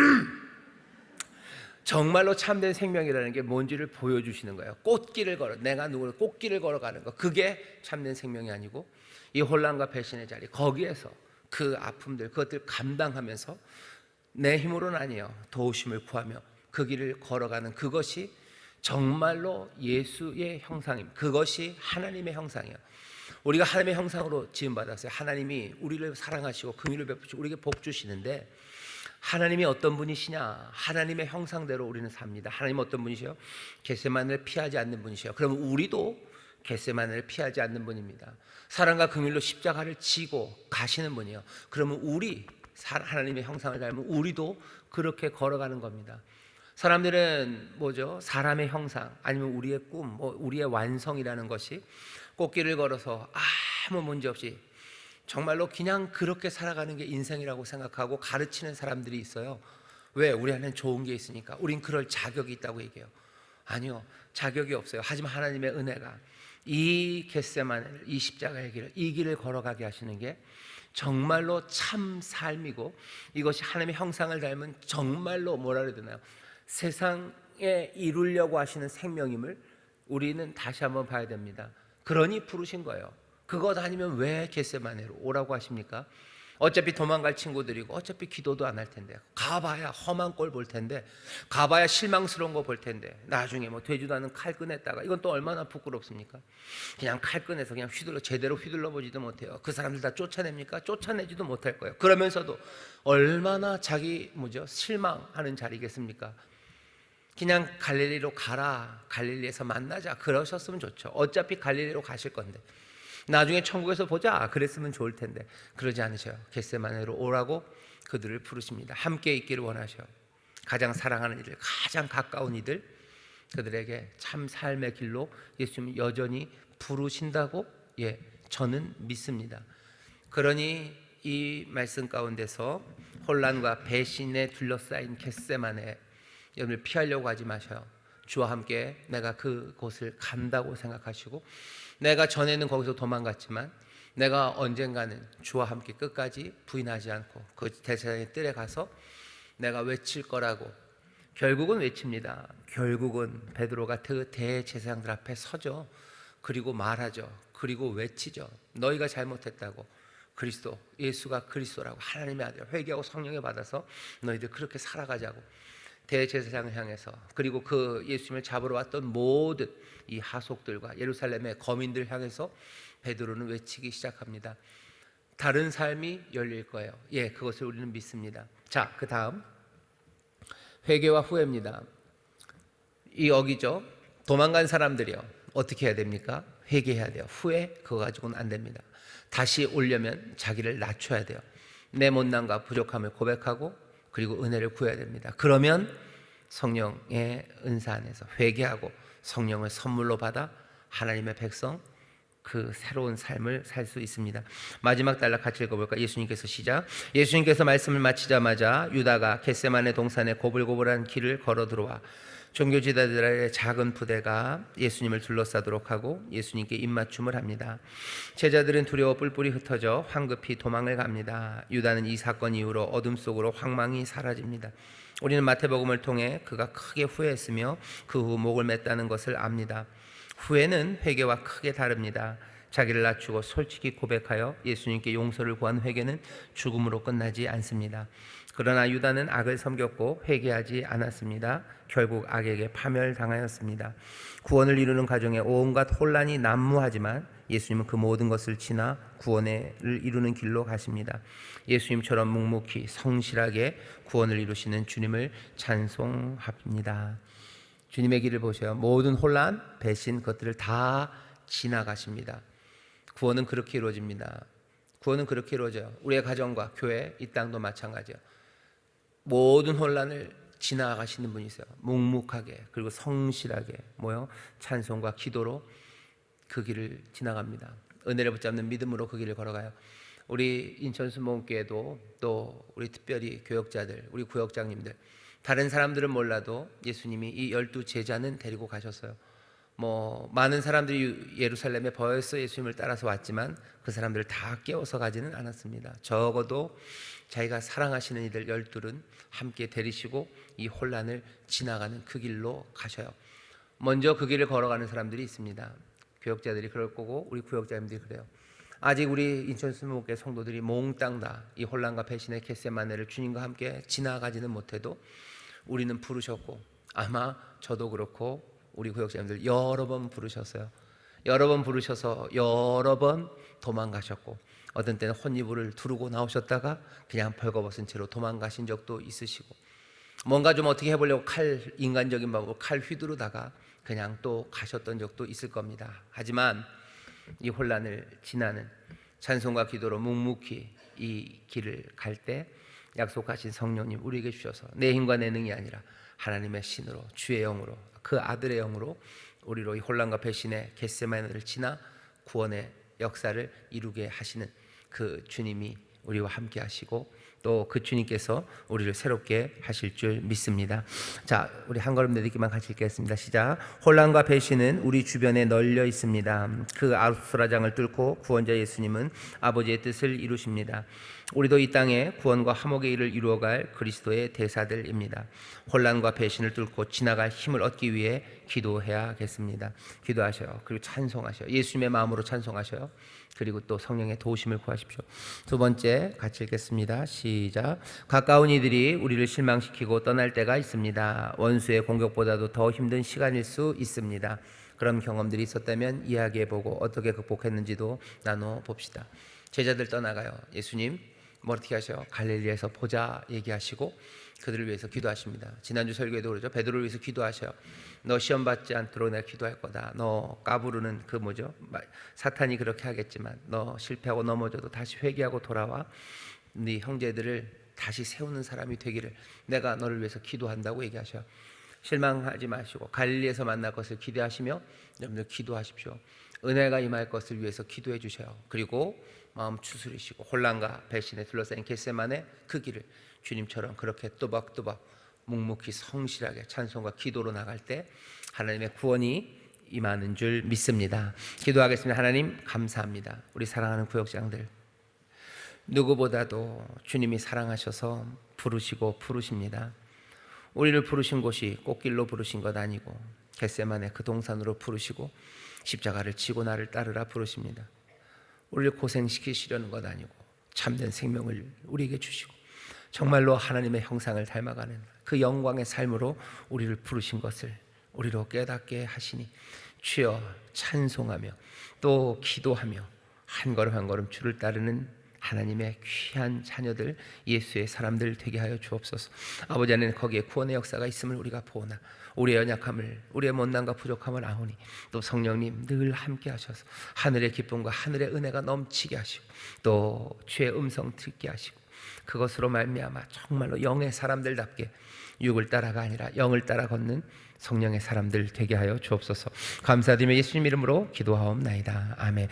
정말로 참된 생명이라는 게 뭔지를 보여주시는 거예요. 꽃길을 걸어, 내가 누구를 꽃길을 걸어가는 거, 그게 참된 생명이 아니고 이 혼란과 배신의 자리, 거기에서 그 아픔들, 그것들 감당하면서 내 힘으로는 아니에요, 도우심을 구하며 그 길을 걸어가는, 그것이 정말로 예수의 형상입니다. 그것이 하나님의 형상이에요. 우리가 하나님의 형상으로 지음받았어요. 하나님이 우리를 사랑하시고 긍휼을 베푸시고 우리에게 복 주시는데 하나님이 어떤 분이시냐? 하나님의 형상대로 우리는 삽니다. 하나님 어떤 분이시요? 겟세마네를 피하지 않는 분이시요. 그러면 우리도 겟세마네를 피하지 않는 분입니다. 사랑과 긍휼로 십자가를 지고 가시는 분이요. 그러면 우리 하나님의 형상을 닮은 우리도 그렇게 걸어가는 겁니다. 사람들은 사람의 형상 아니면 우리의 꿈, 우리의 완성이라는 것이 꽃길을 걸어서 아무 문제 없이 정말로 그냥 그렇게 살아가는 게 인생이라고 생각하고 가르치는 사람들이 있어요. 왜? 우리 안에는 좋은 게 있으니까. 우린 그럴 자격이 있다고 얘기해요. 아니요, 자격이 없어요. 하지만 하나님의 은혜가 이 겟세마네를, 이 십자가의 길을, 이 길을 걸어가게 하시는 게 정말로 참 삶이고, 이것이 하나님의 형상을 닮은 정말로 뭐라 그래야 되나요? 세상에 이루려고 하시는 생명임을 우리는 다시 한번 봐야 됩니다. 그러니 부르신 거예요. 그것 아니면 왜 겟세마네로 오라고 하십니까? 어차피 도망갈 친구들이고 어차피 기도도 안 할 텐데, 가봐야 험한 꼴 볼 텐데, 가봐야 실망스러운 거 볼 텐데, 나중에 되지도 않은 칼 꺼냈다가 이건 또 얼마나 부끄럽습니까? 그냥 칼 꺼내서 그냥 제대로 휘둘러 보지도 못해요. 그 사람들 다 쫓아냅니까? 쫓아내지도 못할 거예요. 그러면서도 얼마나 자기 실망하는 자리겠습니까? 그냥 갈릴리로 가라, 갈릴리에서 만나자 그러셨으면 좋죠. 어차피 갈릴리로 가실 건데 나중에 천국에서 보자 그랬으면 좋을 텐데 그러지 않으셔요. 겟세마네로 오라고 그들을 부르십니다. 함께 있기를 원하셔요. 가장 사랑하는 이들, 가장 가까운 이들, 그들에게 참 삶의 길로 예수님은 여전히 부르신다고 저는 믿습니다. 그러니 이 말씀 가운데서 혼란과 배신에 둘러싸인 겟세마네, 여러분을 피하려고 하지 마셔요. 주와 함께 내가 그곳을 간다고 생각하시고, 내가 전에는 거기서 도망갔지만 내가 언젠가는 주와 함께 끝까지 부인하지 않고 그 대제사장의 뜰에 가서 내가 외칠 거라고, 결국은 외칩니다. 결국은 베드로가 그 대제사장들 앞에 서죠. 그리고 말하죠. 그리고 외치죠. 너희가 잘못했다고, 그리스도, 예수가 그리스도라고, 하나님의 아들, 회개하고 성령에 받아서 너희들 그렇게 살아가자고 대제사장을 향해서, 그리고 그 예수님을 잡으러 왔던 모든 이 하속들과 예루살렘의 거민들 향해서 베드로는 외치기 시작합니다. 다른 삶이 열릴 거예요. 그것을 우리는 믿습니다. 자, 그 다음 회개와 후회입니다. 이 여기죠. 도망간 사람들이요, 어떻게 해야 됩니까? 회개해야 돼요. 후회 그거 가지고는 안 됩니다. 다시 오려면 자기를 낮춰야 돼요. 내 못난과 부족함을 고백하고 그리고 은혜를 구해야 됩니다. 그러면 성령의 은사 안에서 회개하고 성령을 선물로 받아 하나님의 백성, 그 새로운 삶을 살 수 있습니다. 마지막 단락 같이 읽어볼까? 예수님께서 시작. 예수님께서 말씀을 마치자마자 유다가 겟세마네 동산의 고불고불한 길을 걸어 들어와 종교지도자들의 작은 부대가 예수님을 둘러싸도록 하고 예수님께 입맞춤을 합니다. 제자들은 두려워 뿔뿔이 흩어져 황급히 도망을 갑니다. 유다는 이 사건 이후로 어둠 속으로 황망히 사라집니다. 우리는 마태복음을 통해 그가 크게 후회했으며 그 후 목을 맸다는 것을 압니다. 후회는 회개와 크게 다릅니다. 자기를 낮추고 솔직히 고백하여 예수님께 용서를 구한 회개는 죽음으로 끝나지 않습니다. 그러나 유다는 악을 섬겼고 회개하지 않았습니다. 결국 악에게 파멸당하였습니다. 구원을 이루는 과정에 온갖 혼란이 난무하지만 예수님은 그 모든 것을 지나 구원을 이루는 길로 가십니다. 예수님처럼 묵묵히 성실하게 구원을 이루시는 주님을 찬송합니다. 주님의 길을 보셔요. 모든 혼란, 배신, 그것들을 다 지나가십니다. 구원은 그렇게 이루어집니다. 구원은 그렇게 이루어져요. 우리의 가정과 교회, 이 땅도 마찬가지예요. 모든 혼란을 지나가시는 분이세요. 묵묵하게 그리고 성실하게 찬송과 기도로 그 길을 지나갑니다. 은혜를 붙잡는 믿음으로 그 길을 걸어가요. 우리 인천수목교회도 또 우리 특별히 교역자들, 우리 구역장님들, 다른 사람들은 몰라도 예수님이 이 12 제자는 데리고 가셨어요. 많은 사람들이 예루살렘에 벌써 예수님을 따라서 왔지만 그 사람들을 다 깨워서 가지는 않았습니다. 적어도 자기가 사랑하시는 이들 12은 함께 데리시고 이 혼란을 지나가는 그 길로 가셔요. 먼저 그 길을 걸어가는 사람들이 있습니다. 교역자들이 그럴 거고 우리 구역자님들이 그래요. 아직 우리 인천수목교회 성도들이 몽땅 다 이 혼란과 배신의 겟세마네를 주님과 함께 지나가지는 못해도 우리는 부르셨고, 아마 저도 그렇고 우리 구역자님들 여러 번 부르셨어요. 여러 번 부르셔서 여러 번 도망가셨고, 어떤 때는 혼이불을 두르고 나오셨다가 그냥 벌거벗은 채로 도망가신 적도 있으시고, 뭔가 좀 어떻게 해보려고 인간적인 방법으로 칼 휘두르다가 그냥 또 가셨던 적도 있을 겁니다. 하지만 이 혼란을 지나는 찬송과 기도로 묵묵히 이 길을 갈 때 약속하신 성령님 우리에게 주셔서 내 힘과 내 능이 아니라 하나님의 신으로, 주의 영으로, 그 아들의 영으로 우리로 이 혼란과 배신의 겟세마네를 지나 구원의 역사를 이루게 하시는 그 주님이 우리와 함께 하시고 또 그 주님께서 우리를 새롭게 하실 줄 믿습니다. 자, 우리 한 걸음 내딛기만 같이 읽겠습니다. 시작. 혼란과 배신은 우리 주변에 널려 있습니다. 그 아수라장을 뚫고 구원자 예수님은 아버지의 뜻을 이루십니다. 우리도 이 땅에 구원과 화목의 일을 이루어갈 그리스도의 대사들입니다. 혼란과 배신을 뚫고 지나갈 힘을 얻기 위해 기도해야겠습니다. 기도하셔요. 그리고 찬송하셔요. 예수님의 마음으로 찬송하셔요. 그리고 또 성령의 도우심을 구하십시오. 두 번째 같이 읽겠습니다. 시작. 가까운 이들이 우리를 실망시키고 떠날 때가 있습니다. 원수의 공격보다도 더 힘든 시간일 수 있습니다. 그런 경험들이 있었다면 이야기해보고 어떻게 극복했는지도 나눠 봅시다. 제자들 떠나가요. 예수님, 뭐 어떻게 하셔? 갈릴리에서 보자 얘기하시고 그들을 위해서 기도하십니다. 지난주 설교에도 그러죠. 베드로를 위해서 기도하셔요. 너 시험 받지 않도록 내가 기도할 거다. 너 까부르는 그 뭐죠? 사탄이 그렇게 하겠지만 너 실패하고 넘어져도 다시 회개하고 돌아와. 네 형제들을 다시 세우는 사람이 되기를 내가 너를 위해서 기도한다고 얘기하셔요. 실망하지 마시고 갈릴리에서 만날 것을 기대하시며 여러분들 기도하십시오. 은혜가 임할 것을 위해서 기도해 주셔요. 그리고 마음 추스리시고 혼란과 배신에 둘러싸인 겟세마네 그 길을 주님처럼 그렇게 또박또박 묵묵히 성실하게 찬송과 기도로 나갈 때 하나님의 구원이 임하는 줄 믿습니다. 기도하겠습니다. 하나님 감사합니다. 우리 사랑하는 구역장들 누구보다도 주님이 사랑하셔서 부르십니다. 우리를 부르신 곳이 꽃길로 부르신 것 아니고 겟세마네 그 동산으로 부르시고 십자가를 지고 나를 따르라 부르십니다. 우리를 고생시키시려는 것 아니고 참된 생명을 우리에게 주시고 정말로 하나님의 형상을 닮아가는 그 영광의 삶으로 우리를 부르신 것을 우리로 깨닫게 하시니 주여 찬송하며 또 기도하며 한 걸음 한 걸음 주를 따르는 하나님의 귀한 자녀들 예수의 사람들 되게 하여 주옵소서. 아버지 안에는 거기에 구원의 역사가 있음을 우리가 보나 우리의 연약함을 우리의 못난과 부족함을 아오니 또 성령님 늘 함께 하셔서 하늘의 기쁨과 하늘의 은혜가 넘치게 하시고 또 주의 음성 듣게 하시고 그것으로 말미암아 정말로 영의 사람들답게 육을 따라가 아니라 영을 따라 걷는 성령의 사람들 되게 하여 주옵소서. 감사드리며 예수님 이름으로 기도하옵나이다. 아멘.